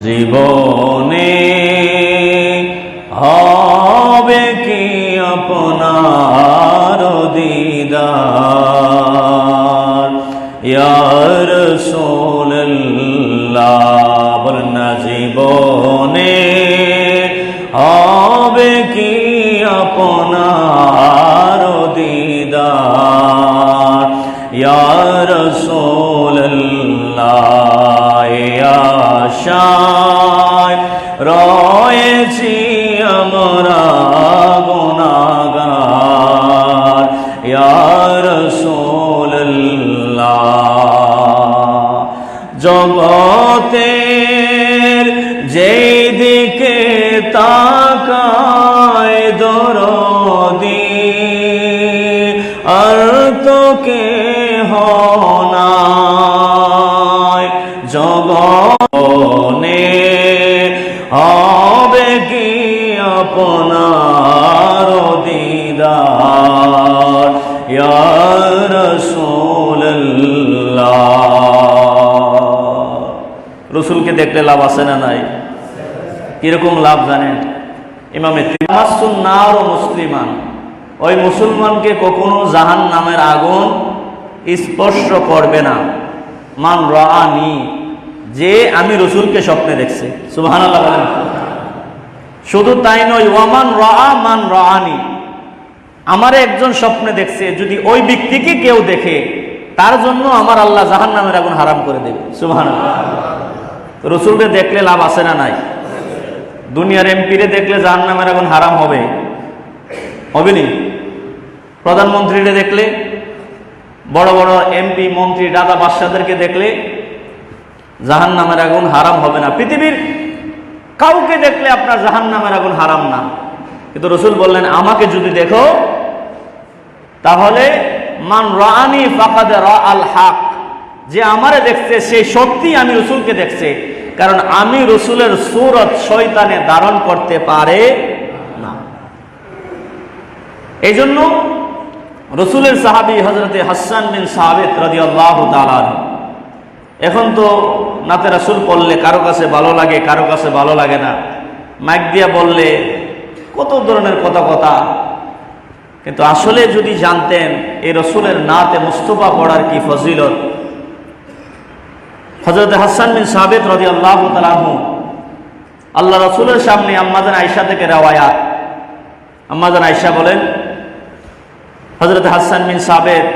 জীবনে হবে কি আপনার দিদার ইয়া রাসূলুল্লাহ, বলেন না জীবনে হবে কি আপনার দিদার ইয়া রাসূলুল্লাহ, আশায় রয়েছি আমরা গুনাহগার ইয়া রাসূলুল্লাহ। জগতের যেই দিকে তাকায় দরদি আর তো কেহ নাই, জগনে হবে কি আপনার দিদার ইয়া রাসূলুল্লাহ। রসুলকে দেখলে লাভ আছে না নাই? কিরকম লাভ জানেন? ইমামে তিরমিজি ও মুসলিমান, ওই মুসলমানকে কখনো জাহান্নামের আগুন স্পর্শ করবে না। মান রাআনি, যে আমি রসুলকে স্বপ্নে দেখছি। সুবহানাল্লাহ বলেন। শুধু তাই নয়, ওয়ামান রাআ মান রাআনি, আমারে একজন স্বপ্নে দেখছে, যদি ওই ব্যক্তিকে কেউ দেখে তার জন্য আমার আল্লাহ জাহান্নামের আগুন হারাম করে দেবে। সুবহানাল্লাহ। রসুলকে দেখলে লাভ আছে না নাই? দুনিয়ার এমপিরে দেখলে জাহান্নামের আগুন হারাম হবে, হবে নি? প্রধানমন্ত্রীরে দেখলে, বড় বড় এমপি মন্ত্রী দাদা বাদশাদেরকে দেখলে জাহান্নামের আগুন হারাম হবে না। পৃথিবীর কাউকে দেখলে আপনার জাহান্নামের আগুন হারাম না, কিন্তু রসুল বললেন আমাকে যদি দেখো তাহলে মান রাআনি ফাকাদ রাআল হক, যে আমারে দেখছে সে সত্যি আমি রসুলকে দেখছে, কারণ আমি রসুলের সূরত শয়তানে ধারণ করতে পারে না। এই জন্য রসুলের সাহাবী হযরতে হাসান বিন সাবিত রাদিয়াল্লাহু তাআলা, এখন তো নাতে রাসূল পড়লে কারো কাছে ভালো লাগে, কারো কাছে ভালো লাগে না, মাইক দিয়া বললে কত ধরনের কথা, কিন্তু আসলে যদি জানতেন এই রসুলের নাতে মুস্তাফা পড়ার কি ফজিলত। হযরত হাসান বিন সাবিত রাদিয়াল্লাহু তাআলা আনহু আল্লাহ রসুলের সামনে আম্মাজান আয়েশা থেকে রওয়ায়াত, আম্মাজান আয়েশা বলেন হযরত হাসান বিন সাবিত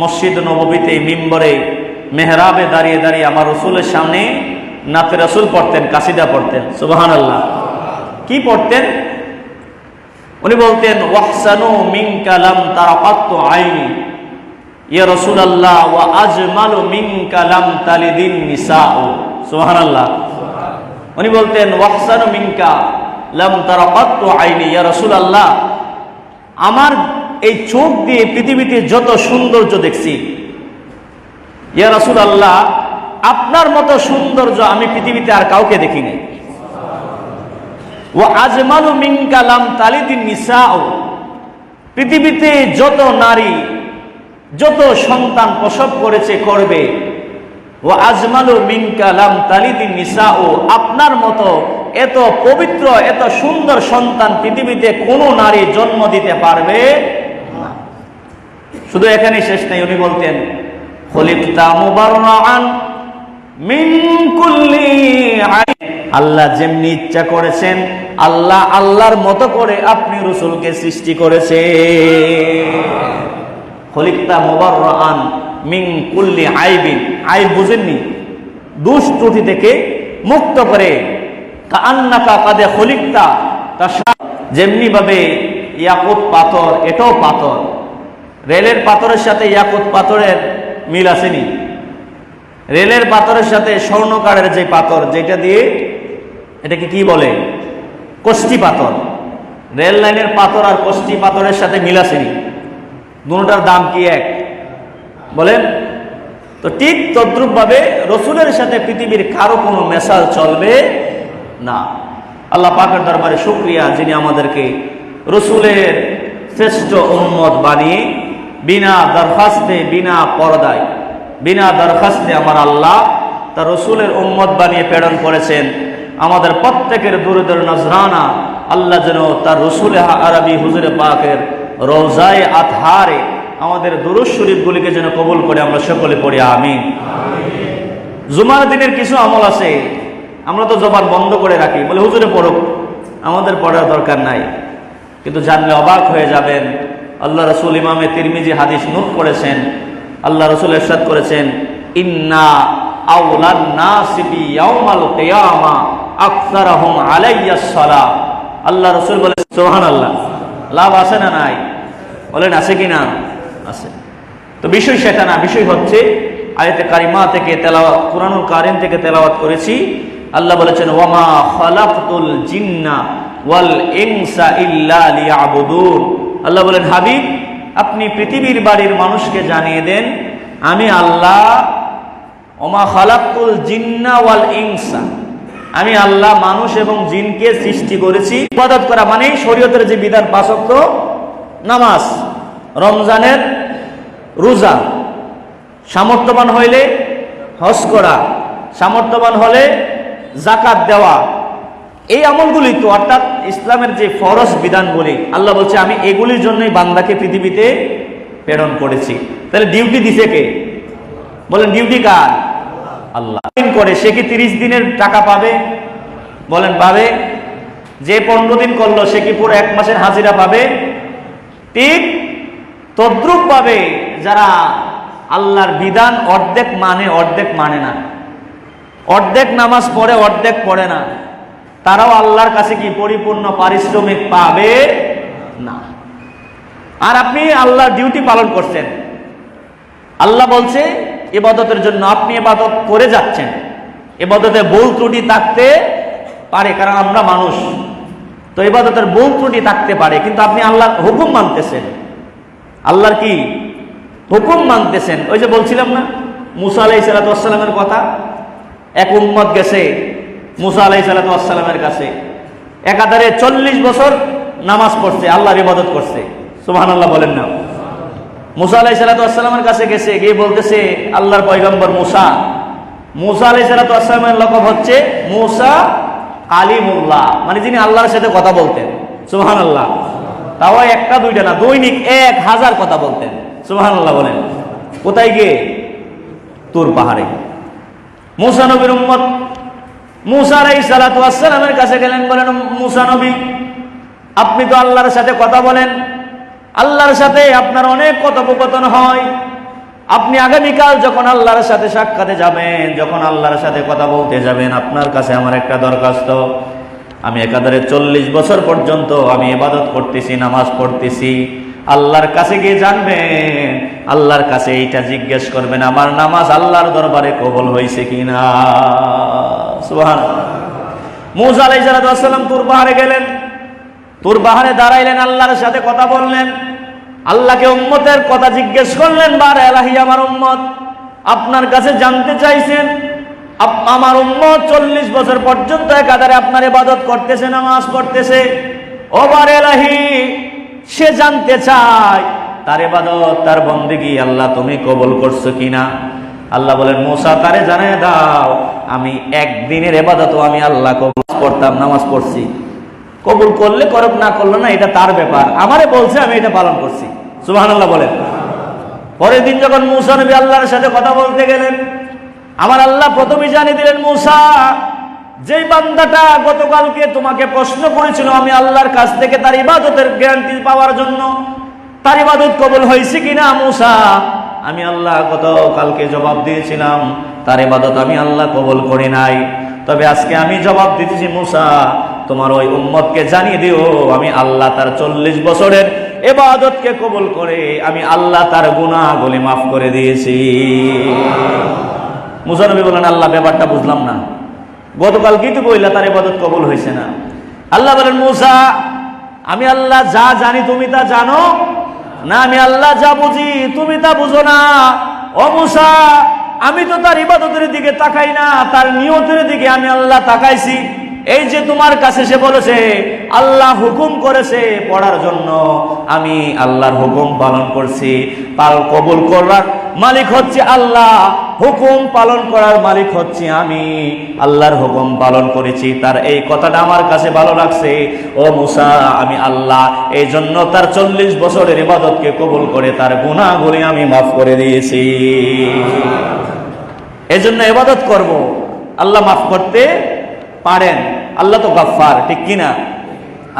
মসজিদ নববীতে মিম্বরে মেহরাবে দাঁড়িয়ে দাঁড়িয়ে আমার রসুলের সামনে নাতে রাসূল পড়তেন, কাসিদা পড়তেন। সুবহানাল্লাহ। কি পড়তেন? উনি বলতেন ওয়াহসানু মিনকা লাম তারাকাতু আইনি ইয়া রাসূলুল্লাহ ওয়া আজমালু মিনকা লাম তালিদিন নিসাউ। সুবহানাল্লাহ। উনি বলতেন ওয়াহসানু মিনকা লাম তারাকাতু আইনি ইয়া রাসূলুল্লাহ, আমার এই চোখ দিয়ে পৃথিবীতে যত সৌন্দর্য দেখছি, ইয়া রাসূলুল্লাহ আপনার মতো সৌন্দর্য আমি পৃথিবীতে আর কাউকে দেখি নাই। ওয়া আজমালু মিনকা লাম তালিদিন নিসাউ, পৃথিবীতে যত নারী যত সন্তান প্রসব করেছে করবে, ওয়া আজমালু মিনকা লাম তালিদিন নিসাউ, আপনার মতো এত পবিত্র এত সুন্দর সন্তান পৃথিবীতে কোনো নারী জন্ম দিতে পারবে না। শুধু এখানেই শেষ নাই, উনি বলতেন খলিকতা মুবাররাআন মিন কুল্লি আইন, আল্লাহ যেমনি ইচ্ছা করেছেন আল্লাহ আল্লাহর মতো করে আপনি রসুলকে সৃষ্টি করেছেন। খলিকতা মুবাররাআন মিন কুল্লি আইবিন, আইব বুঝেননি? দোষ ত্রুটি থেকে মুক্ত করে। কাআন্নাকা কাদ খলিকতা, যেমনি ভাবে ইয়াকুত পাথর, এটাও পাথর, রেলের পাথরের সাথে ইয়াকুত পাথরের মিল আসেনি? রেলের পাথরের সাথে স্বর্ণকারের যে পাথর, যেটা দিয়ে এটাকে কি বলে? কষ্টি পাথর। রেল লাইনের পাথর আর কষ্টি পাথরের সাথে মিল আসেনি? দুটোটার দাম কি এক? বলেন তো। ঠিক তদ্রুপ ভাবে রসুলের সাথে পৃথিবীর কারো কোনো মেশাল চলবে না। আল্লাহ পাকের দরবারে শুকরিয়া, যিনি আমাদেরকে রসুলের শ্রেষ্ঠ উম্মত বানিয়ে বিনা দরখাস্তে বিনা পর্দায় বিনা দরখাস্তে আমার আল্লাহ তার রসুলের উম্মত বানিয়ে প্রেরণ করেছেন। আমাদের প্রত্যেকের দুরুদের নজরানা আল্লাহ যেন তার রসুল আরবি হুজুরে পাকের রওজায়ে আতহারে আমাদের দুরূদ শরীফগুলিকে যেন কবুল করে আমরা সকলে পড়ি আমিন। জুমার দিনের কিছু আমল আছে, আমরা তো জবান বন্ধ করে রাখি, বলে হুজুরে পড়ুক, আমাদের পড়ার দরকার নাই। কিন্তু জানলে অবাক হয়ে যাবেন, আল্লাহ রসুল ইমামে তিরমিজি হাদিস নোট করেছেন, আল্লাহ রসুল ইরশাদ করেছেন, ইন্না আউলান নাসি বি ইয়াউমাল কিয়ামা আকসারহুম আলাইয়াস সালাহ। আল্লাহ রসুল বলে সুবহানাল্লাহ। লাভ আছে না নাই? বলেন আছে কি না? আছে। তো বিষয় সেটা না, বিষয় হচ্ছে আয়াতে কারিমা থেকে তেলাওয়াত, কুরআনুল কারীম থেকে তেলাওয়াত করেছি। আল্লাহ বলেছেন, ওয়ামা খালাকতুল জিন্না ওয়াল ইনসা ইল্লা লিয়াবুদুন। আল্লাহ বলেন, হাবিব আপনি পৃথিবীর বাড়ির মানুষকে জানিয়ে দেন, আমি আল্লাহ, ওমা খালাকতুল জিন্না ওয়াল ইনসা, আমি আল্লাহ মানুষ এবং জিনকে সৃষ্টি করেছি ইবাদত করা, মানে শরীয়তের যে বিধান, 5 ওয়াক্ত নামাজ, রমজানের রোজা, সামর্থ্যবান হইলে হজ করা, সামর্থ্যবান হলে যাকাত দেওয়া, এই আমলগুলি তো অর্থাৎ ইসলামের যে ফরজ বিধানগুলি, আল্লাহ বলছে আমি এগুলির জন্যই বান্দাকে পৃথিবীতে প্রেরণ করেছি। তাহলে ডিউটি দিছে কে? বলেন ডিউটি কার? আল্লাহ। করে সে কি 30 দিনের টাকা পাবে? বলেন পাবে? যে 15 দিন করলো সে কি পুরো 1 মাসের হাজিরা পাবে? ঠিক তদ্রুপ পাবে যারা আল্লাহর বিধান অর্ধেক মানে অর্ধেক মানে না, অর্ধেক নামাজ পড়ে অর্ধেক পড়ে না, তারাও আল্লাহর কাছে কি পরিপূর্ণ পারিশ্রমিক পাবে না। আর আপনি আল্লাহর ডিউটি পালন করছেন, আল্লাহ বলছে ইবাদতের জন্য, আপনি ইবাদত করে যাচ্ছেন, ইবাদতে ভুল ত্রুটি থাকতে পারে, কারণ আমরা মানুষ, তো ইবাদতের ভুল ত্রুটি থাকতে পারে, কিন্তু আপনি আল্লাহর হুকুম মানতেছেন, আল্লাহর কি হুকুম মানতেছেন। ওই যে বলছিলাম না মুসা আলাইহিস সালাতু ওয়াস সালামের কথা, এক উম্মত গেছে মুসা আলাইহিস সালাতু ওয়াস সালামের কাছে, একাধারে 40 বছর নামাজ পড়ছে, আল্লাহর ইবাদত করছে, সুবহানাল্লাহ বলেন না। মুসা আলাইহিস সালাতু ওয়াস সালামের কাছে গেছে, গিয়ে বলতেছে আল্লাহর পয়গম্বর মুসা, মুসা আলাইহিস সালাতু ওয়াস সালামের লকব হচ্ছে মুসা কালিমুল্লাহ, মানে যিনি আল্লাহর সাথে কথা বলতেন, সুবহানাল্লাহ। তাও একটা দুইটা না, দৈনিক 1000 কথা বলতেন, সুবহানাল্লাহ বলেন। কোথায় গিয়ে? তুর পাহাড়ে। মুসা নবীর উম্মত মুসা আলাইহিস সালাতু ওয়াস সালামের কাছে গেলেন, বলেন মুসা নবী আপনি তো আল্লাহর সাথে কথা বলেন, আল্লাহর সাথে আপনার অনেক কথোপকথন হয়, আপনি আগামীকাল যখন আল্লাহর সাথে সাক্ষাতে যাবেন, যখন আল্লাহর সাথে কথা বলতে যাবেন, আপনার কাছে আমার একটা দরখাস্ত, আমি একাধারে 40 বছর পর্যন্ত আমি ইবাদত করতেছি, নামাজ পড়তেছি, আল্লাহর কাছে গিয়ে জানবেন, আল্লাহর কাছে এইটা জিজ্ঞেস করবেন আমার নামাজ আল্লাহর দরবারে কবুল হয়েছে কিনা। সুবহানাল্লাহ। মুসা আলাইহিস সালাম তুর পাহাড়ে গেলেন, তুর পাহাড়ে দাঁড়াইলেন, আল্লাহর সাথে কথা বললেন, আল্লাহকে উম্মতের কথা জিজ্ঞেস করলেন, বার এলাহি আমার উম্মত আপনার কাছে জানতে চাইছেন, আমার উম্মত 40 বছর পর্যন্ত একাধারে আপনার ইবাদত করতেছে, নামাজ পড়তেছে, ও বার এলাহি সে জানতে চায় তার ইবাদত, তার বন্দেগী আল্লাহ তুমি কবুল করছো কিনা। আল্লাহ বলেন মুসা তারে জানিয়ে দাও আমি একদিনের ইবাদতও আমি আল্লাহ কবুল করতাম, নামাজ পড়ছি, কবুল করলে করব, না করলো না এটা তার ব্যাপার, আমারে বলছে আমি এটা পালন করছি, সুবহানাল্লাহ বলেন। পরের দিন যখন মুসা নবী আল্লাহর সাথে কথা বলতে গেলেন, আমার আল্লাহ প্রথমেই জানিয়ে দিলেন, মুসা যেই বান্দাটা গতকালকে তোমাকে প্রশ্ন করেছিল আমি আল্লাহর কাছ থেকে তার ইবাদতের গ্যারান্টি পাওয়ার জন্য, তার ইবাদত কবুল হয়েছে কিনা, মুসা আমি আল্লাহ গতকালকে জবাব দিয়েছিলাম তার ইবাদত আমি আল্লাহ কবুল করি নাই, তবে আজকে আমি জবাব দিতেছি মুসা তোমার ওই উম্মতকে জানিয়ে দিও আমি আল্লাহ তার 40 বছরের ইবাদতকে কবুল করে আমি আল্লাহ তার গুনাহগুলি মাফ করে দিয়েছি। মুসা নবী বলেন আল্লাহ ব্যাপারটা বুঝলাম না, গতকাল কি তো বললা তার ইবাদত কবুল হয়েছে না। আল্লাহ বলেন মুসা আমি আল্লাহ যা জানি তুমি তা জানো না, আমি আল্লাহ যা বুঝি তুমি তা বুঝো না। ও মুসা আমি তো তার ইবাদতের দিকে তাকাই না, তার নিয়তের দিকে আমি আল্লাহ তাকাইছি। এই যে তোমার কাছে সে বলেছে আল্লাহ হুকুম করেছে পড়ার জন্য, আমি আল্লাহর হুকুম পালন করছি, পাল কবুল করার মালিক হচ্ছে আল্লাহ, হুকুম পালন করার মালিক হচ্ছি আমি, আল্লাহর হুকুম পালন করেছি, তার এই কথাটা আমার কাছে ভালো লাগছে। ও মুসা, আমি আল্লাহ এই জন্য তার 40 বছরের ইবাদতকে কবুল করে তার গুনাহগুলি আমি মাফ করে দিয়েছি। এই জন্য ইবাদত করব, আল্লাহ মাফ করতে পারেন। আল্লাহ তো গাফফার, ঠিক কিনা?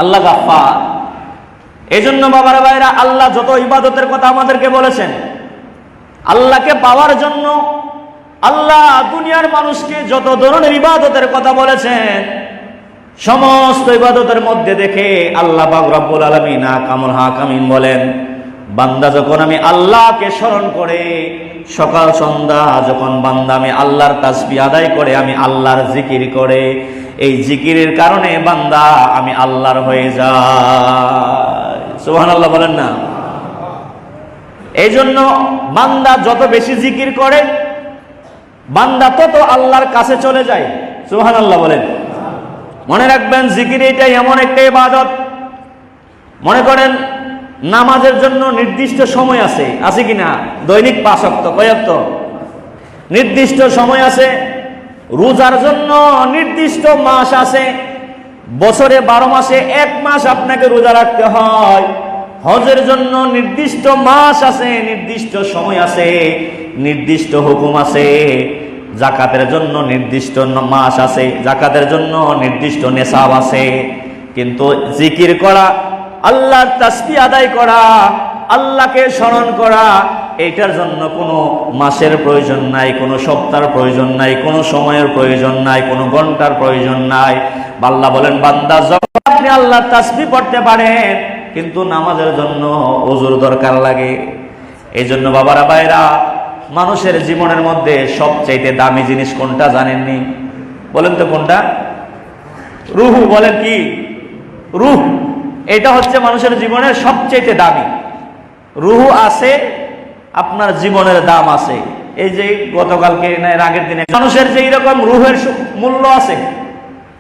আল্লাহ গাফফার। এই জন্য বাবারা ভাইরা, আল্লাহ যত ইবাদতের কথা আমাদেরকে বলেছেন, আল্লাহকে পাওয়ার জন্য আল্লাহ দুনিয়ার মানুষকে যত ধরনের ইবাদতের কথা বলেছেন, সমস্ত ইবাদতের মধ্যে দেখে আল্লাহ পাক রব্বুল আলামিন কামুল হাকামিন বলেন, বান্দা যখন আমি আল্লাহকে স্মরণ করে, সকাল সন্ধ্যা যখন বান্দা আমি আল্লাহর তাসবিহ আদায় করে, আমি আল্লাহর জিকির করে, এই জিকিরের কারণে বান্দা আমি আল্লাহর হয়ে যায়। সুবহানাল্লাহ বলেন না? এই জন্য বান্দা যত বেশি জিকির করে, বান্দা তত আল্লাহর কাছে চলে যায়। সুবহানাল্লাহ বলেন। মনে রাখবেন, জিকির এটাই এমন একটা ইবাদত। মনে করেন নামাজের জন্য নির্দিষ্ট সময় আছে, আছে কিনা? দৈনিক 5 ওয়াক্ত, কয় ওয়াক্ত? নির্দিষ্ট সময় আছে। রোজার জন্য নির্দিষ্ট মাস আছে, বছরে 12 মাসে 1 মাস আপনাকে রোজা রাখতে হয়। হজের জন্য নির্দিষ্ট মাস আছে, নির্দিষ্ট সময় আছে, নির্দিষ্ট হুকুম আছে। যাকাতের জন্য নির্দিষ্ট মাস আছে, যাকাতের জন্য নির্দিষ্ট নেশাব আছে। কিন্তু জিকির করা, আল্লাহর তাসবিহ আদায় করা, আল্লাহকে স্মরণ করা, এইটার জন্য কোনো মাসের প্রয়োজন নাই, কোনো সপ্তাহের প্রয়োজন নাই, কোনো সময়ের প্রয়োজন নাই, কোনো ঘন্টার প্রয়োজন নাই। আল্লাহ বলেন, বান্দা যখন আপনি আল্লাহর তাসবিহ পড়তে পারেন, কিন্তু নামাজের জন্য ওযুর দরকার লাগে। এই জন্য বাবারা ভাইরা, মানুষের জীবনের মধ্যে সবচাইতে দামি জিনিস কোনটা জানেননি? বলেন তো কোনটা? রূহ। বলেন কি? রূহ। এটা হচ্ছে মানুষের জীবনের সবচাইতে দামি। রূহ আছে, আপনার জীবনের দাম আছে। এই যে গতকালকে না এর আগের দিনে মানুষের যে এরকম রূহের মূল্য আছে,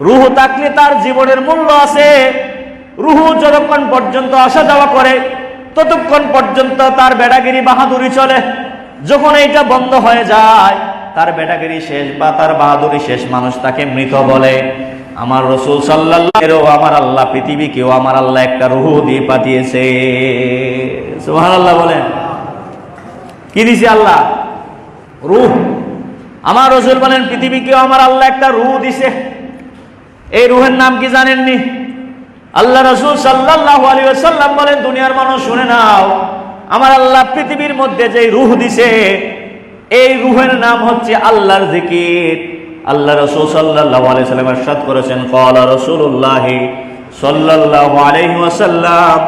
রূহ থাকলে তার জীবনের মূল্য আছে। রূহ যতক্ষণ পর্যন্ত আসা যাওয়া করে, ততক্ষণ পর্যন্ত তার বেড়াগিরি বাহাদুরি চলে। যখন এইটা বন্ধ হয়ে যায়, তার বেড়াগিরি শেষ বা তার বাহাদুরি শেষ, মানুষ তাকে মৃত বলে। আমার রাসূল সাল্লাল্লাহু আলাইহি ওয়াসাল্লাম, আমার আল্লাহ পৃথিবীকেও আমার আল্লাহ একটা রূহ দিয়ে পাঠিয়েছে। সুবহানাল্লাহ বলেন। কি দিয়েছে আল্লাহ? রূহ। আমার রাসূল বলেন, পৃথিবীকেও আমার আল্লাহ একটা রূহ দিয়েছে। এই রূহের নাম কি জানেননি? আল্লাহ রাসূল সাল্লাল্লাহু আলাইহি ওয়াসাল্লাম বলেন, দুনিয়ার মানুষ শুনে নাও, আমার আল্লাহ পৃথিবীর মধ্যে যে রূহ দিছে, এই রূহের নাম হচ্ছে আল্লাহর জিকির। আল্লাহ রাসূল সাল্লাল্লাহু আলাইহি ওয়াসাল্লাম ইরশাদ করেছেন, ক্বালা রাসূলুল্লাহ সাল্লাল্লাহু আলাইহি ওয়াসাল্লাম,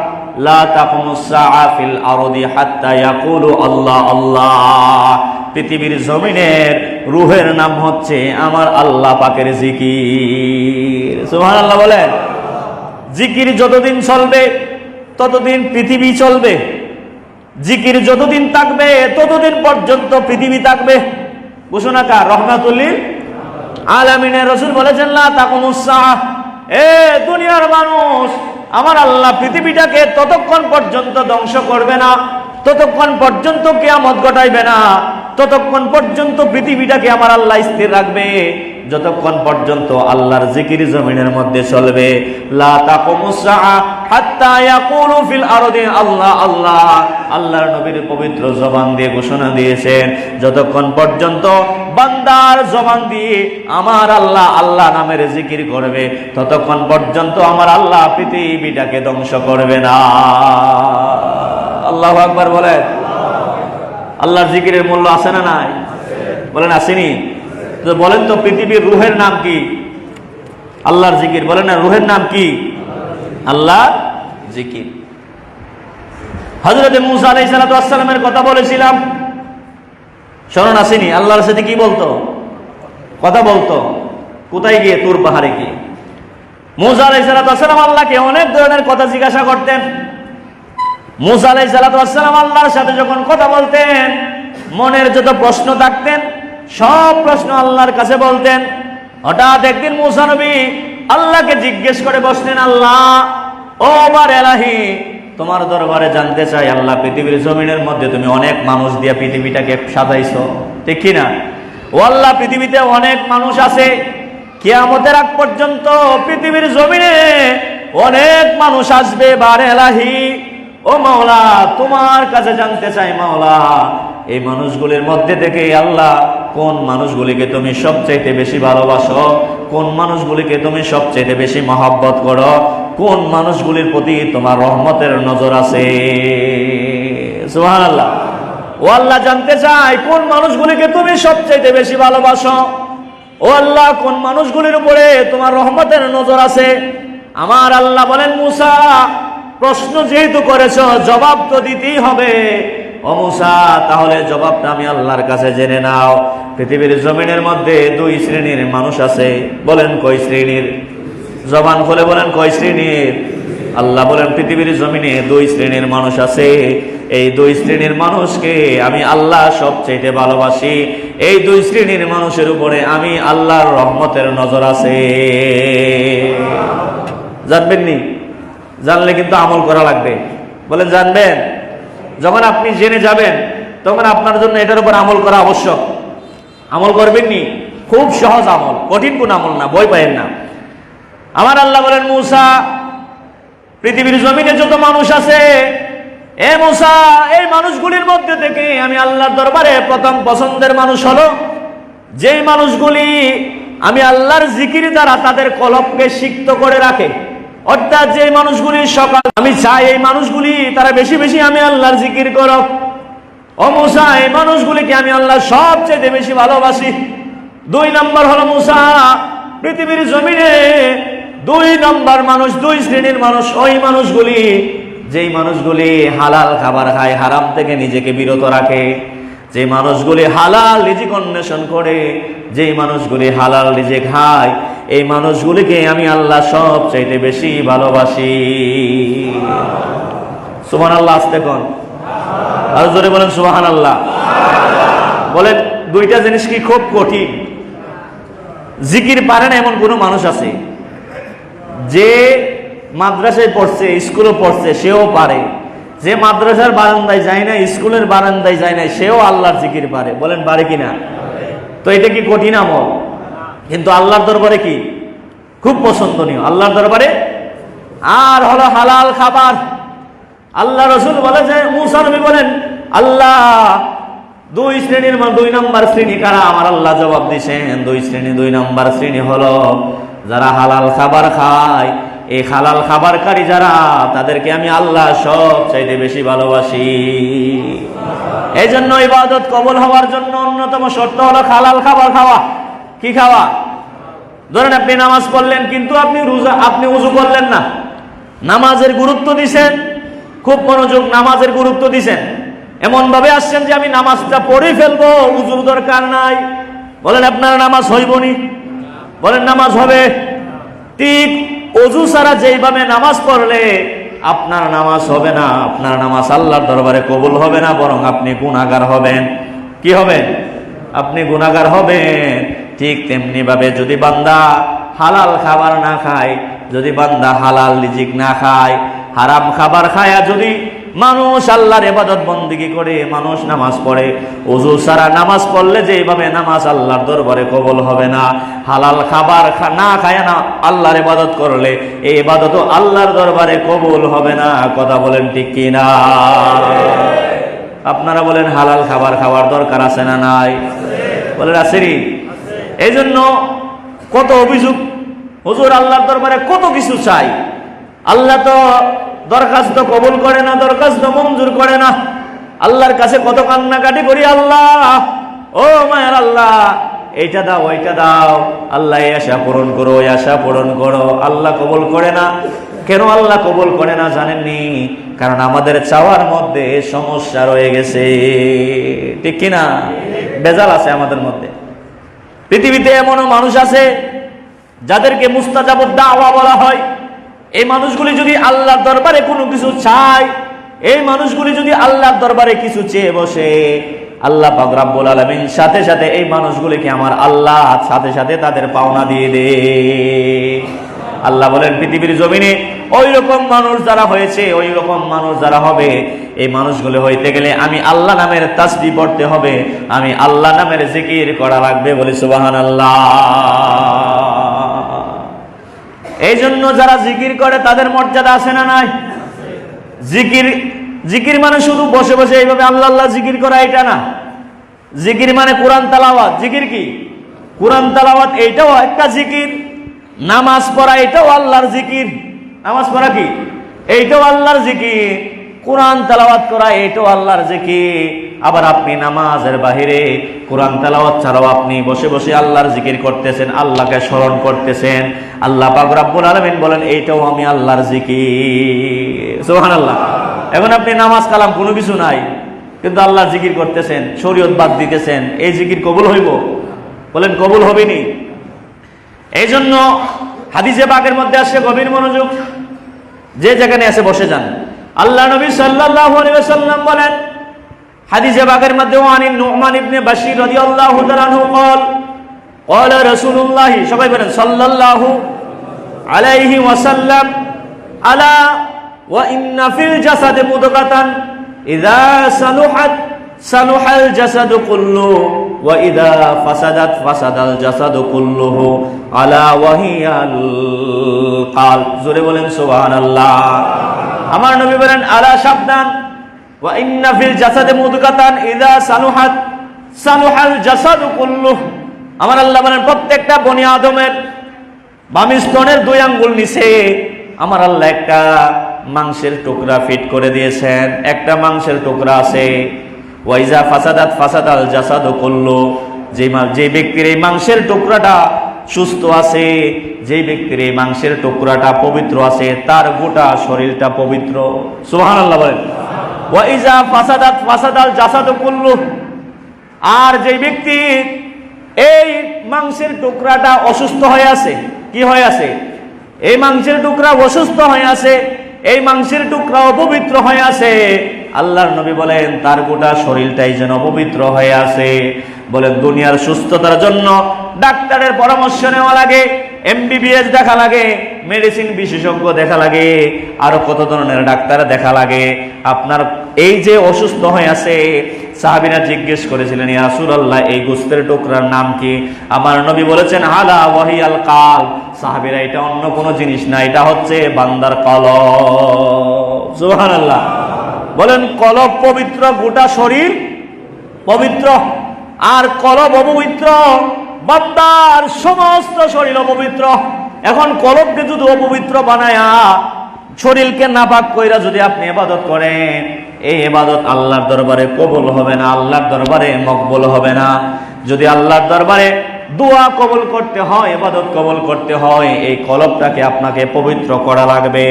লা তাকুমুস সাআ ফিল আরদি হাত্তা ইয়াকুলু আল্লাহ আল্লাহ। পৃথিবীর জমিনের রূহের নাম হচ্ছে আমার আল্লাহ পাকের জিকির। সুবহানাল্লাহ বলেন। জিকির যতদিন চলবে ততদিন পৃথিবী চলবে। জিকির যতদিন থাকবে ততদিন পর্যন্ত পৃথিবী থাকবে। ঘোষণা কার? রহমাতুল লিল আলামিনের রাসূল বলেছেন, লা তাকুমুস সাআ। এ দুনিয়ার মানুষ, আমার আল্লাহ পৃথিবীটাকে ততক্ষণ পর্যন্ত ধ্বংস করবে না, ততক্ষণ পর্যন্ত কিয়ামত ঘটাইবে না, ততক্ষণ পর্যন্ত পৃথিবীটাকে আমার আল্লাহ স্থির রাখবে, যতক্ষণ পর্যন্ত আল্লাহর জিকির জমিনের মধ্যে চলবে। লা তাকুমুস সাআ হাত্তা ইয়াকুলু ফিল আরদি আল্লাহ আল্লাহ। আল্লাহর নবীর পবিত্র জবান দিয়ে ঘোষণা দিয়েছেন, যতক্ষণ পর্যন্ত বান্দার জবান দিয়ে আমার আল্লাহ আল্লাহ নামের জিকির করবে, ততক্ষণ পর্যন্ত আমার আল্লাহ পৃথিবীটাকে ধ্বংস করবে না। আল্লাহু আকবার বলেন। আল্লাহর জিকিরের মূল্য আছে না নাই? বলেন আসেনি? তো বলেন তো, পৃথিবীর রূহের নাম কি? আল্লাহর জিকির। বলেন না, রূহের নাম কি? আল্লাহর জিকির। হযরত মূসা আলাইহিস সালাতু ওয়াস সালামের কথা বলেছিলাম, স্মরণ আসেনি? আল্লাহর সাথে কি বলতো? কথা বলতো। কোথায় গিয়ে? তুর পাহাড়ে গিয়ে। মূসা আলাইহিস সালাতু ওয়াস সালাম আল্লাহকে অনেক ধরনের কথা জিজ্ঞাসা করতেন। মূসা আলাইহিস সালাতু ওয়াস সালাম আল্লাহর সাথে যখন কথা বলতেন, মনের যত প্রশ্ন থাকতেন সব প্রশ্ন আল্লাহর কাছে বলতেন। হঠাৎ একদিন মূসা নবী আল্লাহকে জিজ্ঞেস করে বসলেন, আল্লাহ ও আমার এলাহি, তোমার দরবারে জানতে চাই আল্লাহ, পৃথিবীর জমিনের মধ্যে তুমি অনেক মানুষ দিয়ে পৃথিবীটাকে সাজাইছো, ঠিক কিনা? ও আল্লাহ, পৃথিবীতে অনেক মানুষ আছে, কিয়ামতের আগ পর্যন্ত পৃথিবীর জমিনে অনেক মানুষ আসবে। বারে এলাহি, ও মাওলা, তোমার কাছে জানতে চাই মাওলা, এই মানুষগুলির মধ্যে থেকে আল্লাহ কোন মানুষগুলিকে তুমি সবচাইতে বেশি ভালোবাসো, কোন মানুষগুলিকে তুমি সবচাইতে বেশি মহব্বত করো, কোন মানুষগুলির প্রতি তোমার রহমতের নজর আছে। সুবহানাল্লাহ। ও আল্লাহ, জানতে চাই কোন মানুষগুলিকে তুমি সবচাইতে বেশি ভালোবাসো। ও আল্লাহ, কোন মানুষগুলির উপরে তোমার রহমতের নজর আছে। আমার আল্লাহ বলেন, মুসা, প্রশ্ন যেহেতু করেছো জবাব তো দিতেই হবে। ও মুসা, তাহলে জবাবটা আমি আল্লাহর কাছে জেনে নাও। পৃথিবীর জমিনের মধ্যে দুই শ্রেণীর মানুষ আছে। বলেন কয় শ্রেণীর? জবান খুলে বলেন কয় শ্রেণীর? আল্লাহ বলেন পৃথিবীর জমিনে দুই শ্রেণীর মানুষ আছে। এই দুই শ্রেণীর মানুষকে আমি আল্লাহ সবচেয়ে ভালোবাসি। এই দুই শ্রেণীর মানুষের উপরে আমি আল্লাহর রহমতের নজর আছে। জানবেন নি? জানলে কিন্তু আমল করা লাগবে। বলেন জানবেন? যখন আপনি জেনে যাবেন তখন আপনার জন্য এটার উপর আমল করা আবশ্যক। আমল করবেন নি? খুব সহজ আমল, কঠিন কোন আমল না, ভয় পায়েন না। আমার আল্লাহ বলেন, মুসা, পৃথিবীর জমিনে যত মানুষ আছে, এ মুসা, এই মানুষগুলির মধ্যে থেকে আমি আল্লাহর দরবারে প্রথম পছন্দের মানুষ হলো যেই মানুষগুলি আমি আল্লাহর জিকির দ্বারা তাদের কলবকে সিক্ত করে রাখে। অর্থাৎ যে মানুষগুলি সকাল, আমি চাই এই মানুষগুলি তারা বেশি বেশি আমি আল্লাহর জিকির করো। ও মুসা, এই মানুষগুলিকে আমি আল্লাহ সবচেয়ে বেশি ভালোবাসি। দুই নম্বর হলো মুসা, পৃথিবীর জমিনে দুই নম্বর মানুষ, দুই শ্রেণীর মানুষ ওই মানুষগুলি যেই মানুষগুলি হালাল খাবার খায়, হারাম থেকে নিজেকে বিরত রাখে, যে মানুষগুলি হালাল রিজিক অন্বেষণ করে, যেই মানুষগুলি হালাল রিজিক খায়, এই মানুষগুলিকে আমি আল্লাহ সবচাইতে বেশি ভালোবাসি। সুবহানাল্লাহ। আসতে কোন আর জোরে বলেন সুবহানাল্লাহ। বলেন, দুইটা জিনিস কি খুব কঠিন? জিকির পারে না এমন কোন মানুষ আছে? যে মাদ্রাসায় পড়ছে, স্কুলে পড়ছে, সেও পারে। যে মাদ্রাসার বারান্দায় যায় না, স্কুলের বারান্দায় যায় না, সেও আল্লাহর জিকির পারে। বলেন পারে কিনা? তো এটা কি কঠিন আমল? কিন্তু আল্লাহর দরবারে কি খুব পছন্দনীয় আল্লাহর দরবারে। আর হলো হালাল খাবার। আল্লাহ রসুল বলে যে, মুসা নবী বলেন, আল্লাহ দুই শ্রেণীর দুই নম্বর শ্রেণী কারা? আমার আল্লাহ জবাব দিয়েছেন, দুই শ্রেণী, দুই নম্বর শ্রেণী হলো যারা হালাল খাবার খায়। এই হালাল খাবারকারী যারা, তাদেরকে আমি আল্লাহ সবচাইতে বেশি ভালোবাসি। এই জন্য ইবাদত কবুল হওয়ার জন্য অন্যতম শর্ত হলো হালাল খাবার খাওয়া। কি খাওয়া? ধরেন আপনি নামাজ পড়লেন, কিন্তু আপনি উযু করলেন না। নামাজের গুরুত্ব দিছেন, খুব মনোযোগ, নামাজের গুরুত্ব দিছেন, এমন ভাবে আসছেন যে আমি নামাজটা পড়ে ফেলবো, উযুর দরকার নাই। বলেন আপনার নামাজ হইবনি? বলেন নামাজ হবে। ঠিক ওযু ছাড়া যেইভাবে নামাজ পড়লে আপনার নামাজ হবে না, আপনার নামাজ আল্লাহর দরবারে কবুল হবে না, বরং আপনি গুনাহগার হবেন। কি হবেন? আপনি গুনাহগার হবেন। ঠিক তেমনি ভাবে যদি বান্দা হালাল খাবার না খায়, যদি বান্দা হালাল রিজিক না খায়, হারাম খাবার খায়া যদি মানুষ আল্লাহর ইবাদত বন্দেগী করে, মানুষ নামাজ পড়ে, ওযু ছাড়া নামাজ পড়লে যেভাবে নামাজ আল্লাহর দরবারে কবুল হবে না, হালাল খাবার না খায় না আল্লাহর ইবাদত করলে এই ইবাদতও আল্লাহর দরবারে কবুল হবে না। কথা বলেন ঠিক কি না? আপনারা বলেন হালাল খাবার খাওয়ার দরকার আছে না নাই? বলেন আছে রে। এই জন্য কত অভিযোগ, হুজুর আল্লাহর দরবারে কত কিছু চাই, আল্লাহ তো দরখাস্ত কবুল করে না, দরখাস্ত মঞ্জুর করে না। আল্লাহর কাছে কত কান্নাকাটি করি, আল্লাহ ও মায়ের আল্লাহ এইটা দাও, ওইটা দাও, আল্লাহ এই আশা পূরণ করো, ওই আশা পূরণ করো। আল্লাহ কবুল করে না। কেন আল্লাহ কবুল করে না জানেননি? কারণ আমাদের চাওয়ার মধ্যে সমস্যা রয়ে গেছে। ঠিক কিনা? বেজাল আছে আমাদের মধ্যে। পৃথিবীতে এমনও মানুষ আছে যাদেরকে মুস্তাজাবুদ দাওয়া বলা হয়। এই মানুষগুলি যদি আল্লাহর দরবারে কোনো কিছু চায়, এই মানুষগুলি যদি আল্লাহর দরবারে কিছু চেয়ে বসে, আল্লাহ পাক রব্বুল আলামিন সাথে সাথে এই মানুষগুলিকে আমার আল্লাহ সাথে সাথে তাদের পাওনা দিয়ে দে। আল্লাহ বলেন পৃথিবীর জমিনে ওই রকম মানুষ যারা হয়েছে, ওই রকম মানুষ যারা হবে, এই মানুষগুলো হইতে গেলে আমি আল্লাহ নামের তাসবিহ পড়তে হবে, আমি আল্লাহ নামের জিকির করা লাগবে। বলি সুবহানাল্লাহ। এই জন্য যারা জিকির করে তাদের মর্যাদা আছে না নাই? জিকির মানে শুধু বসে বসে এইভাবে আল্লাহ আল্লাহ জিকির করা এটা না। জিকির মানে কোরআন তেলাওয়াত। জিকির কি? কোরআন তেলাওয়াত, এইটাও একটা জিকির। নামাজ পড়া এটাও আল্লাহর জিকির। নামাজ পড়া কি? এইটাও আল্লাহর জিকির। কোরআন তেলাওয়াত করা এটাও আল্লাহর জিকির। আবার আপনি নামাজের বাহিরে কোরআন তেলাওয়াত ছাড়াও আপনি বসে বসে আল্লাহর জিকির করতেছেন, আল্লাহকে স্মরণ করতেছেন। আল্লাহ পাক রব্বুল আলামিন বলেন এইটাও আমি আল্লাহর জিকির। সুবহানাল্লাহ। এখন আপনি নামাজ কালাম কোনো কিছু নাই, কিন্তু আল্লাহর জিকির করতেছেন, শরীয়ত বাদ দিতেছেন, এই জিকির কবুল হইব? বলেন কবুল হবেনি। এই জন্য হাদিসে পাকের মধ্যে আসে, গভীর মনোযোগ, যে যেখানে আছে বসে যান। আল্লাহ নবী সাল্লাল্লাহু আলাইহি ওয়াসাল্লাম বলেন হাদিসে পাকের মধ্যে, ওয়ানিন নু'মান ইবনে বাশীর রাদিয়াল্লাহু তাআলা আনহু قال قال رسول الله, সবাই বলেন সাল্লাল্লাহু আলাইহি ওয়াসাল্লাম, আলা ওয়া ইন্না ফিল জাসাদি মুদগাতান ইযা সালুহাত সালুহাল জাসাদু কুল্লু ওয়া ইযা ফাসাদাত ফাসাদাল জাসাদু কুল্লুহু আলা ওয়া হিয়াল কালব। জোরে বলেন সুবহানাল্লাহ। আমার নবী বলেন আলা, সাবধান, ওয়া ইন্না ফিল জাসাদি মুদগাতান ইযা সালুহাত সালুহাল জাসাদু কুল্লুহু। আমার আল্লাহ বলেন প্রত্যেকটা বনি আদমের বাম স্তনের 2 আঙ্গুল নিচে আমার আল্লাহ একটা মাংসের টুকরা ফিট করে দিয়েছেন। একটা মাংসের টুকরা আছে, ওয়াইজা ফাসাদাত ফাসাদাল জাসাদু কুল্লু। যে ব্যক্তির এই মাংসের টুকরাটা সুস্থ আছে, যে ব্যক্তির এই মাংসের টুকরাটা পবিত্র আছে, তার গোটা শরীরটা পবিত্র। সুবহানাল্লাহ বলেন। ওয়াইজা ফাসাদাত ফাসাদাল জাসাদু কুল্লু। আর যে ব্যক্তি এই মাংসের টুকরাটা অসুস্থ হয়ে আছে, কি হয়ে আছে? এই মাংসের টুকরা অসুস্থ হয়ে আছে, এই মাংসের টুকরা অপবিত্র হয়ে আছে, আল্লাহর নবী বলেন তার গোটা শরীরটাই যেন অপবিত্র হয়ে আছে। বলেন দুনিয়ার সুস্থতার জন্য ডাক্তারের পরামর্শ নেওয়া লাগে, MBBS দেখা লাগে, মেডিসিন বিশেষজ্ঞ দেখা লাগে, আরো কত ধরনের ডাক্তার দেখা লাগে। আপনার এই যে অসুস্থ হয়ে আছে, সাহাবীরা জিজ্ঞেস করেছিলেন, ইয়া রাসূলুল্লাহ এই গোশতের টুকরার নাম কি? আমার নবী বলেছেন আলা ওয়াহিয়াল কালব। সাহাবীরা এটা অন্য কোনো জিনিস না, এটা হচ্ছে বান্দার কলব। সুবহানাল্লাহ। বলেন কলব পবিত্র, গোটা শরীর পবিত্র। আর কলব অপবিত্র, বান্দার সমস্ত শরীর অপবিত্র। এখন কলবকে যদি অপবিত্র বানায়া শরীরকে নাপাক কইরা যদি আপনি ইবাদত করেন, এই ইবাদত আল্লাহর দরবারে কবুল হবে না, আল্লাহর দরবারে মকবুল হবে না। যদি আল্লাহর দরবারে দোয়া কবুল করতে হয়, ইবাদত কবুল করতে হয়, এই কলবটাকে আপনাকে পবিত্র করা লাগবে।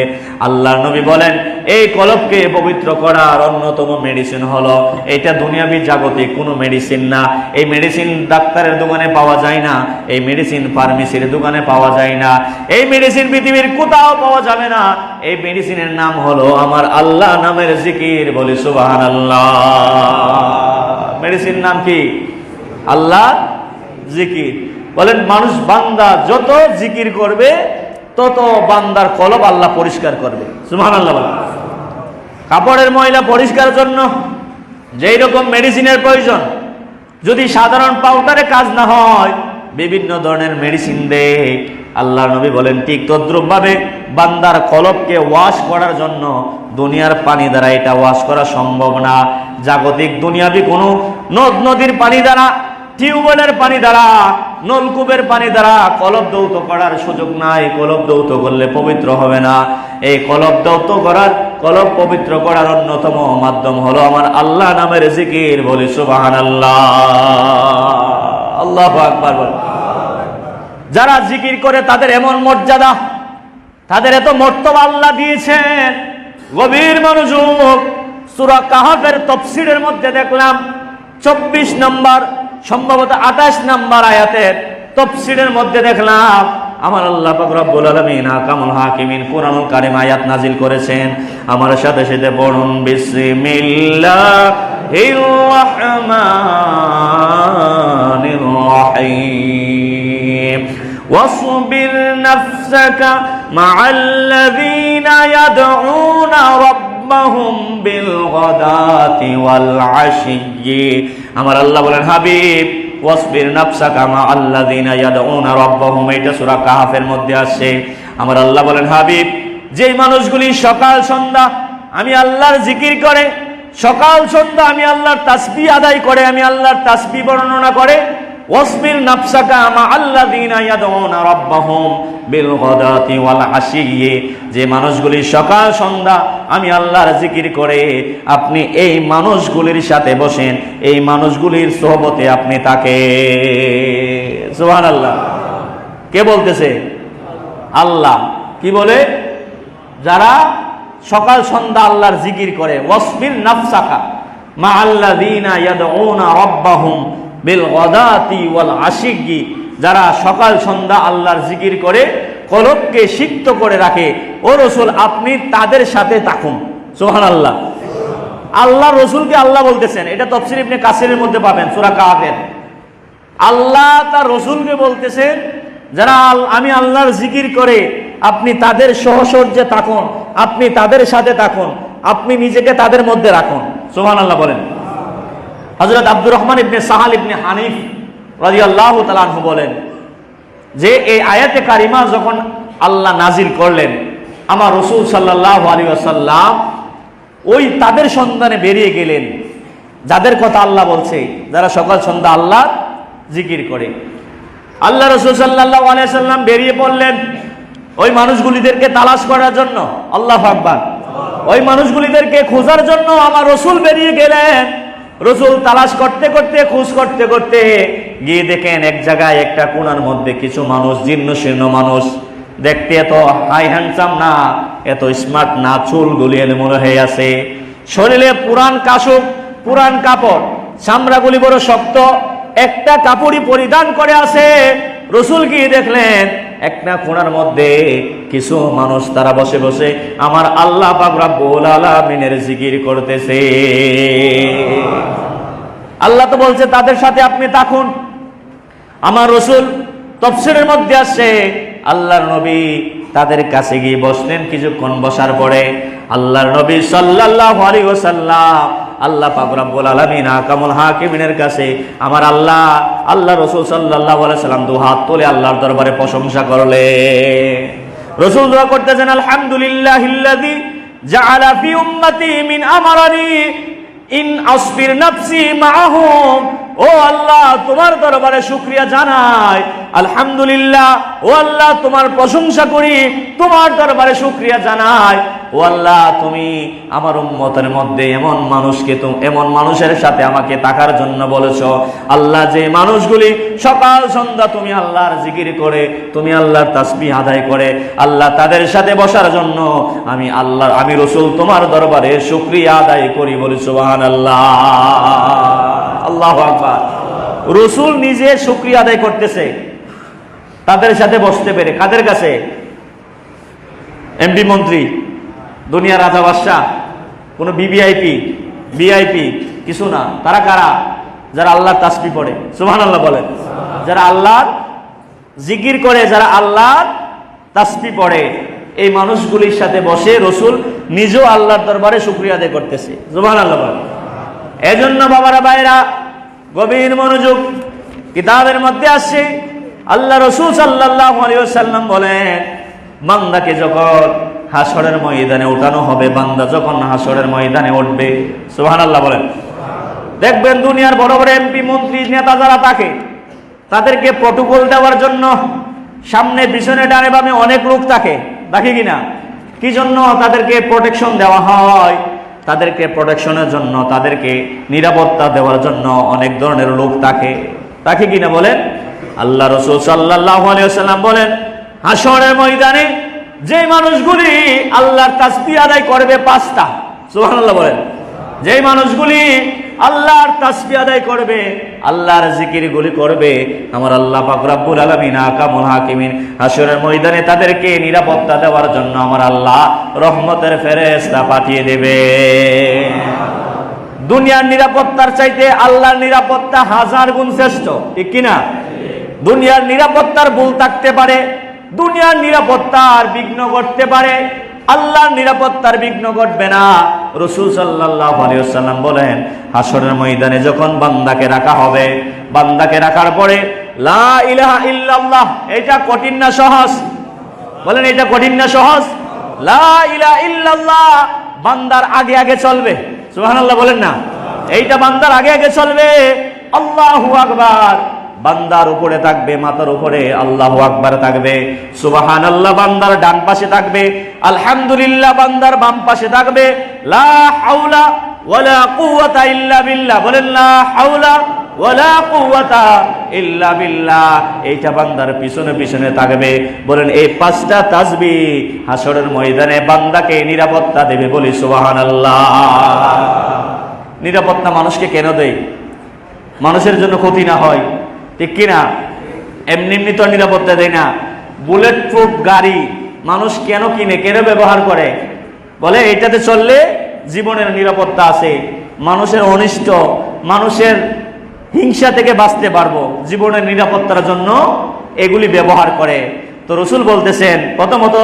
আল্লাহর নবী বলেন এই কলবকে পবিত্র করার অন্যতম মেডিসিন হলো, এটা দুনিয়াবি জাগতিক কোনো মেডিসিন না। এই মেডিসিন ডাক্তারের দোকানে পাওয়া যায় না, এই মেডিসিন ফার্মেসির দোকানে পাওয়া যায় না, এই মেডিসিন পৃথিবীর কোথাও পাওয়া যাবে না। এই মেডিসিনের নাম হলো আমার আল্লাহ নামের জিকির। বলি সুবহানাল্লাহ। মেডিসিন নাম কি? আল্লাহ জিকির। বলেন মানুষ বান্দা যত জিকির করবে তত বান্দার কলব আল্লাহ পরিষ্কার করবে। সুবহানাল্লাহ। কাপড়ের ময়লা পরিষ্কারের জন্য যেই রকম মেডিসিনের প্রয়োজন, যদি সাধারণ পাউডারে কাজ না হয়, বিভিন্ন ধরনের মেডিসিন দেয়। আল্লাহ নবী বলেন ঠিক তদ্রুপ ভাবে বান্দার কলবকে ওয়াশ করার জন্য দুনিয়ার পানি দ্বারা এটা ওয়াশ করা সম্ভব না। জাগতিক দুনিয়াবি কোনো নদ নদীর পানি দ্বারা, টিউবওয়েলের পানি দ্বারা, নলকূপের পানি দ্বারা কলব দৌত করার সুযোগ নাই। কলব দৌত করলে পবিত্র হবে না। এই কলব দৌত করার, কলব পবিত্র করার অন্যতম মাধ্যম হলো আমার আল্লাহ নামের জিকির। বলি সুবহানাল্লাহ। আল্লাহু আকবার। বল। যারা জিকির করে তাদের এমন মর্যাদা, তাদের এত মর্তবা আল্লাহ দিয়েছেন। গভীর মনোযোগ, সূরা কাহফের তাফসীরের মধ্যে দেখলাম 24 নম্বর, সম্ভবত 28 নম্বর আয়াতের তাফসীরের মধ্যে দেখলাম আমার আল্লাহ পাক রব্বুল আলামিন আহকামুল হাকিমিন কোরআনুল কারীম আয়াত নাজিল করেছেন। আমার সাথে সাথে পড়ুন বিসমিল্লাহির রাহমানির রাহিম। ওয়াসবির নাফসাকা মা'আল্লাযীনা ইয়াদউনা রাব্বাহুম বিল গাদাতি ওয়াল আশিয়্যি। আমার আল্লাহ বলেন, হাবিব ওয়াসবির নাফসাকা মা'আল্লাযীনা ইয়াদউনা রাব্বাহুম, এটা সূরা কাহফের মধ্যে আছে। আমার আল্লাহ বলেন, হাবিব, যেই মানুষগুলি সকাল সন্ধ্যা আমি আল্লাহর জিকির করে, সকাল সন্ধ্যা আমি আল্লাহর তাসবিহ আদায় করে, আমি আল্লাহর তাসবিহ বর্ণনা করে, ওয়াসবির নাফসাকা মা'আল্লাযীনা ইয়াদউনা রাব্বাহুম বিল গাদাতি ওয়াল আশিয়্যি, যে মানুষগুলি সকাল সন্ধ্যা আমি আল্লাহর জিকির করে, আপনি এই মানুষগুলির সাথে বসেন, এই মানুষগুলির সোহবতে আপনি তাকে। সুবহানাল্লাহ। কে বলতেছে? আল্লাহ। কি বলে? যারা সকাল সন্ধ্যা আল্লাহর জিকির করে। ওয়াসবির নাফসাকা মা'আল্লাযীনা ইয়াদউনা রাব্বাহুম বিল গাদাতি ওয়াল আশিয়্যি, যারা সকাল সন্ধ্যা আল্লাহর জিকির করে, কলবকে সিক্ত করে রাখে, ও রাসূল আপনি তাদের সাথে থাকুন। সুবহানাল্লাহ। আল্লাহ রাসূলকে আল্লাহ বলতেছেন, এটা তাফসীর ইবনে কাসিরের মধ্যে পাবেন সূরা কাহফের। আল্লাহ তার রাসূলকে বলতেছেন, যারা আমি আল্লাহর জিকির করে আপনি তাদের সহচর্যে থাকুন, আপনি তাদের সাথে থাকুন, আপনি নিজেকে তাদের মধ্যে রাখুন। সুবহানাল্লাহ বলেন। হযরত আব্দুর রহমান ইবনে সাহাল ইবনে হানিফ রাদিয়াল্লাহু তাআলা আনহু বলেন যে এই আয়াতে কারিমা যখন আল্লাহ নাজিল করলেন, আমার রাসূল সাল্লাল্লাহু আলাইহি ওয়াসাল্লাম ওই তাদের সন্ধানে বেরিয়ে গেলেন যাদের কথা আল্লাহ বলছে, যারা সকাল সন্ধ্যা আল্লাহ জিকির করে। আল্লাহ রাসূল সাল্লাল্লাহু আলাইহি ওয়াসাল্লাম বেরিয়ে পড়লেন ওই মানুষগুলিদেরকে তালাশ করার জন্য। আল্লাহু আকবার। ওই মানুষগুলিদেরকে খোঁজার জন্য আমার রাসূল বেরিয়ে গেলেন। রাসূল তালাশ করতে করতে, খোঁজ করতে করতে গিয়ে দেখেন এক জায়গায় একটা কোণার মধ্যে কিছু মানুষ, জীর্ণ শীর্ণ মানুষ, দেখতে এত হাই হ্যান্ডসাম না, এত স্মার্ট না, চুলগুলি এলোমেলো হয়ে আছে, শরীরে পুরান কাশুক, পুরান কাপড়, চামড়াগুলি বড় শক্ত, একটা কাপড়ই পরিধান করে আছে। রাসূল গিয়ে দেখলেন একটা কোণার মধ্যে কিছু মানুষ, তারা বসে বসে আমার আল্লাহ পাক রব্বুল আলামিনের জিকির করতেছে। আল্লাহ তো বলছে তাদের সাথে আপনি থাকুন। আমার রাসূল তাফসীরের মধ্যে আছে আল্লাহর নবী তাদের কাছে গিয়ে বসলেন। কিছুক্ষণ বসার পরে আল্লাহর নবী সাল্লাল্লাহু আলাইহি ওয়াসাল্লাম আল্লাহ পাক রব্বুল আলামিন আহকামুল হাকিমিনের কাছে আমার আল্লাহ রাসূল সাল্লাল্লাহু আলাইহি ওয়াসাল্লাম দুই হাত তুলে আল্লাহর দরবারে প্রশংসা করলেন। রাসূল দোয়া করতেছেন, আলহামদুলিল্লাহিল্লাযী জাআলা ফি উম্মতি মিন আমরানি ইন আসবির নাফসি মাআহুম। ও আল্লাহ, তোমার দরবারে শুকরিয়া জানাই, আলহামদুলিল্লাহ। ও আল্লাহ, তোমার প্রশংসা করি, তোমার দরবারে শুকরিয়া জানাই। ও আল্লাহ, তুমি আমার উম্মতের মধ্যে এমন মানুষের সাথে আমাকে থাকার জন্য বলেছো। আল্লাহ, যে মানুষগুলি সকাল সন্ধ্যা তুমি আল্লাহর জিকির করে, তুমি আল্লাহর তাসবিহ আদায় করে, আল্লাহ তাদের সাথে বসার জন্য আমি রাসূল তোমার দরবারে শুকরিয়া আদায় করি, বলি সুবহানাল্লাহ। আল্লাহু আকবার। রাসূল নিজে শুকরিয়া আদায় করতেছে তাদের সাথে বসতে পেরে। কাদের কাছে? এমপি মন্ত্রী, দুনিয়ার রাজা বাদশাহ, কোনো ভিআইপি কিছু না। তারা কারা? যারা আল্লাহর তাসবিহ পড়ে। সুবহানাল্লাহ বলেন। যারা আল্লাহর জিকির করে, যারা আল্লাহর তাসবিহ পড়ে, এই মানুষগুলির সাথে বসে রাসূল নিজেও আল্লাহর দরবারে শুকরিয়া আদায় করতেছে। সুবহানাল্লাহ বলেন। এজন্য বাবারা, ভাইরা, গভীর মনোযোগ। কিতাবের মধ্যে আসছে আল্লাহ রাসূল সাল্লাল্লাহু আলাইহি ওয়াসাল্লাম বলেন, বান্দাকে যখন হাসরের ময়দানে উঠানো হবে, বান্দা যখন হাসরের ময়দানে উঠবে, সুবহানাল্লাহ বলেন, দেখবেন দুনিয়ার বড় বড় এমপি, মন্ত্রী, নেতা যারা থাকে, তাদেরকে প্রটোকল দেওয়ার জন্য সামনে পিছনে ডানে বামে অনেক লোক থাকে কিনা? কি জন্য তাদেরকে প্রোটেকশন দেওয়া হয়? তাদেরকে প্রোটেকশনের জন্য, তাদেরকে নিরাপত্তা দেওয়ার জন্য অনেক ধরনের লোক থাকে কিনা বলেন? আল্লাহ রাসূল সাল্লাল্লাহু আলাইহি ওয়াসাল্লাম বলেন, হাসরের ময়দানে যে মানুষগুলি আল্লাহর তাসবিহ আদায় করবে, পাঁচটা, সুবহানাল্লাহ বলেন, যে মানুষগুলি আল্লাহর তাসবিহ আদায় করবে, আল্লাহর জিকিরগুলি করবে, আমার আল্লাহ পাক রব্বুল আলামিন আহকামুল হাকিমিন হাসরের ময়দানে তাদেরকে নিরাপত্তা দেওয়ার জন্য আমার আল্লাহ রহমতের ফেরেশতা পাঠিয়ে দেবে। দুনিয়ার নিরাপত্তার চাইতে আল্লাহর নিরাপত্তা 1000 গুণ শ্রেষ্ঠ, ঠিক কিনা? দুনিয়ার নিরাপত্তার ভুল থাকতে পারে, দুনিয়ার নিরাপত্তার বিঘ্ন ঘটতে পারে, আল্লাহর নিরাপত্তার বিঘ্ন ঘটবে না। রাসূল সাল্লাল্লাহু আলাইহি ওয়াসাল্লাম বলেন, হাসরের ময়দানে যখন বান্দাকে রাখা হবে, বান্দাকে রাখার পরে লা ইলাহা ইল্লাল্লাহ, এটা কঠিন না সহজ? বলেন এটা কঠিন না সহজ? লা ইলাহা ইল্লাল্লাহ বান্দার আগে আগে চলবে, সুবহানাল্লাহ বলেন না? এইটা বান্দার আগে আগে চলবে। আল্লাহু আকবার বান্দার উপরে থাকবে, মাথার উপরে আল্লাহু আকবার থাকবে, সুবহানাল্লাহ বান্দার ডান পাশে থাকবে, আলহামদুলিল্লাহ বান্দার বাম পাশে থাকবে, লা হাওলা ওয়ালা কুওয়াতা ইল্লা বিল্লাহ, বলেন লা হাওলা ওয়ালা কুওয়াতা ইল্লা বিল্লাহ, এইটা বান্দার পিছনে পিছনে থাকবে। বলেন এই পাঁচটা তাসবিহ হাসরের ময়দানে বান্দাকে নিরাপত্তা দেবে, বলি সুবহানাল্লাহ। নিরাপত্তা মানুষকে কেন দেয়? মানুষের জন্য ক্ষতি না হয়, ঠিক কিনা? এমনি এমনি তো নিরাপত্তা দেয় না। বুলেট প্রুফ গাড়ি মানুষ কেন কিনে, কেন ব্যবহার করে? বলে এটাতে চললে জীবনের নিরাপত্তা আছে, মানুষের অনিষ্ট, মানুষের হিংসা থেকে বাঁচতে পারবো, জীবনের নিরাপত্তার জন্য এগুলি ব্যবহার করে। তো রাসূল বলতেছেন প্রথমত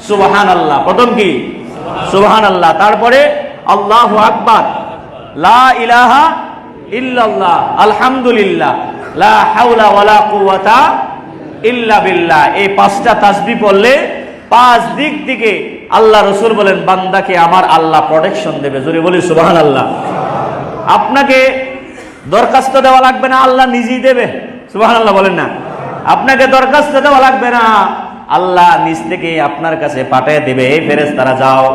সুবহানাল্লাহ, প্রথম কি? সুবহানাল্লাহ, তারপরে আল্লাহু আকবার, লা ইলাহা ইল্লাল্লাহ, আলহামদুলিল্লাহ, লা হাওলা ওয়ালা কুওয়াতা ইল্লা বিল্লাহ। এই পাঁচটা তাসবিহ পড়লে পাঁচ দিক থেকে আল্লাহ রাসূল বলেন বান্দাকে আমার আল্লাহ প্রোটেকশন দেবে, জোরে বলি সুবহানাল্লাহ। আপনাকে দরখাস্ত দেওয়া লাগবে না, আল্লাহ নিজেই দেবে, সুবহানাল্লাহ বলেন না? আপনাকে দরখাস্ত দেওয়া লাগবে না, আল্লাহ নিজ থেকে আপনার কাছে পাঠিয়ে দেবে, এই ফেরেশতারা যাও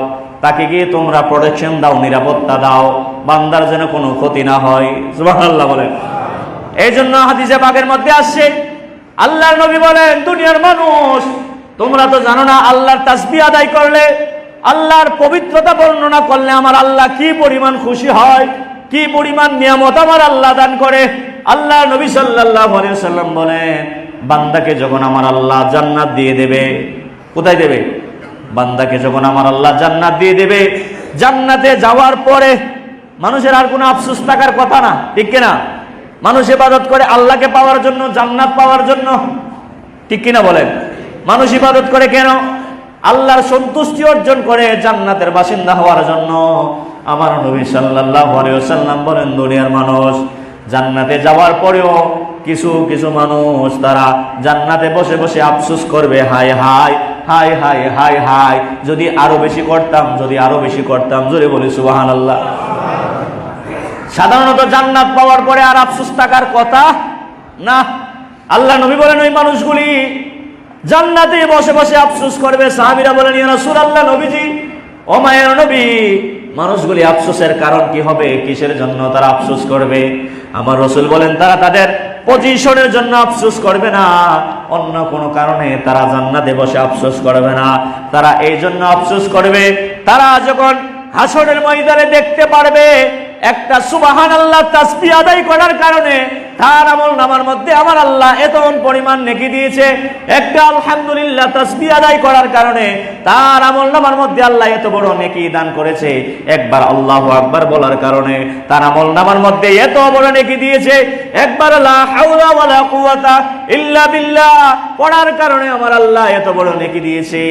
তাকে গিয়ে তোমরা প্রোটেকশন দাও, নিরাপত্তা দাও, বান্দার যেন কোনো ক্ষতি না হয়, সুবহানাল্লাহ বলেন। এই জন্য হাদিসে পাকের মধ্যে আসছে, আল্লাহর নবী বলেন দুনিয়ার মানুষ তোমরা তো জানো না আল্লাহর তাসবিহ আদায় করলে, আল্লাহর পবিত্রতা বর্ণনা করলে আমার আল্লাহ কি পরিমাণ খুশি হয়, কি পরিমাণ নিয়ামত আমার আল্লাহ দান করে। আল্লাহ নবী সাল্লাল্লাহু আলাইহি ওয়াসাল্লাম বলেন বান্দাকে যখন আমার আল্লাহ জান্নাত দিয়ে দেবে, কোথায় দেবে? বান্দাকে যখন আমার আল্লাহ জান্নাত দিয়ে দেবে, জান্নাতে যাওয়ার পরে মানুষের আর কোনো আফসোস থাকার কথা না, ঠিক কিনা? মানুষ ইবাদত করে আল্লাহকে পাওয়ার জন্য, জান্নাত পাওয়ার জন্য, ঠিক কিনা বলেন? মানুষ ইবাদত করে কেন? আল্লাহর সন্তুষ্টি অর্জন করে, জান্নাতের বাসিন্দা হওয়ার জন্য। আমার নবী সাল্লাল্লাহু আলাইহি ওয়াসাল্লাম বলেন দুনিয়ার মানুষ জান্নাতে যাওয়ার পরেও কিছু কিছু মানুষ তারা জান্নাতে বসে বসে আফসোস করবে, হায় হায় হায় হায় হায় হায়, যদি আরো বেশি করতাম, যদি আরো বেশি করতাম, জোরে বলি সুবহানাল্লাহ। সাধারণত জান্নাত পাওয়ার পরে আর আফসোস থাকার কথা না। আল্লাহ নবী বলেন ওই মানুষগুলি জান্নাতে বসে বসে আফসোস করবে। সাহাবীরা বলেন ইয়া রাসূলুল্লাহ, নবীজি ও মায়ের নবী, মানুষগুলি আফসোসের কারণ কি হবে, কিসের জন্য তারা আফসোস করবে? আমার রাসূল বলেন তারা তাদের পজিশনের জন্য আফসোস করবে না, অন্য কোনো কারণে তারা জান্নাতে বসে আফসোস করবে না। তারা এই জন্য আফসোস করবে, তারা যখন হাসরের ময়দানে দেখতে পারবে একটা সুবহানাল্লাহ তাসবিহ আদায় করার কারণে তার আমলনামার মধ্যে আমার আল্লাহ এত পরিমাণ নেকি দিয়েছে, একটা আলহামদুলিল্লাহ তাসবিহ আদায় করার কারণে তার আমলনামার মধ্যে আল্লাহ এত বড় নেকি দান করেছে, একবার আল্লাহু আকবার বলার কারণে তার আমলনামার মধ্যে এত বড় নেকি দিয়েছে, একবার লা হাওলা ওয়ালা কুওয়াতা ইল্লা বিল্লাহ পড়ার কারণে আমার আল্লাহ এত বড় নেকি দিয়েছে।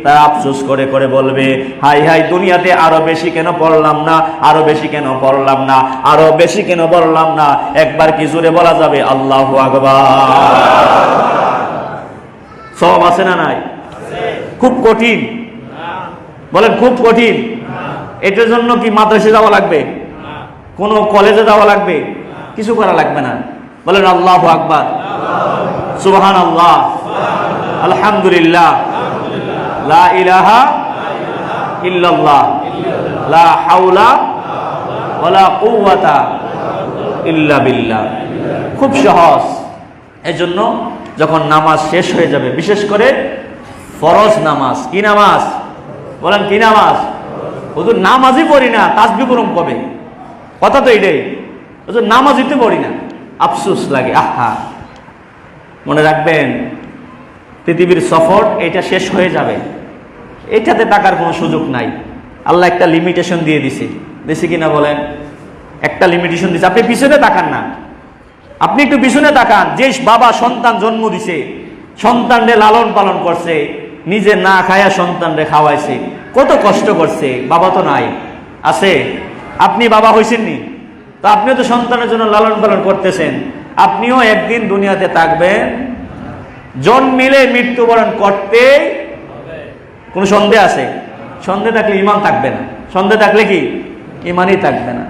তারা আফসোস করে করে বলবে, হাই হাই দুনিয়াতে আরো বেশি কেন পড়লাম না, আরো বেশি কেন পড়লাম না, আরো বেশি কেন বললাম না। একবার কি জোরে বলা যাবে আল্লাহু আকবার? সওয়াব আছে না নাই? খুব কঠিন, বলেন খুব কঠিন। এটার জন্য কি মাদ্রাসা যাওয়া লাগবে, কোন কলেজে যাওয়া লাগবে? কিছু করা লাগবে না। বলেন আল্লাহু আকবার, সুবহানাল্লাহ, আলহামদুলিল্লাহ, লা ইলাহা ইল্লাল্লাহ, লা হাওলা ওয়ালা কুওয়াতা ইল্লা বিল্লাহ। খুব সহজ। এজন্য যখন নামাজ শেষ হয়ে যাবে, বিশেষ করে ফরজ নামাজ, কি নামাজ? বলেন কি নামাজ? হুজুর নামাজই পড়ি না, তাসবিহ পড়ুম কবে? কথা তো এটাই, হুজুর নামাজই তো পড়ি না, আফসোস লাগে। আহা, মনে রাখবেন পৃথিবীর সফর এটা শেষ হয়ে যাবে, এটাতে টাকার কোনো সুযোগ নাই। আল্লাহ একটা লিমিটেশন দিয়ে দিছে, দিছে কিনা বলেন? একটা লিমিটেশন দিছে, আপনি পিছনে তাকান না, আপনি একটু পিছনে তাকান, যে বাবা সন্তান জন্ম দিছে, সন্তানরে লালন পালন করছে, নিজে না খায়া সন্তানরে খাওয়াইছে, কত কষ্ট করছে। বাবা তো নাই, আছে? আপনি বাবা হয়েছেননি? তো আপনিও তো সন্তানের জন্য লালন পালন করতেছেন। আপনিও একদিন দুনিয়াতে থাকবেন, জন্মিলে মৃত্যুবরণ করতে কোনো সন্দেহ আছে? সন্দেহ থাকলে ইমান থাকবে না। সন্দেহ থাকলে কি ইমানই থাকবে না।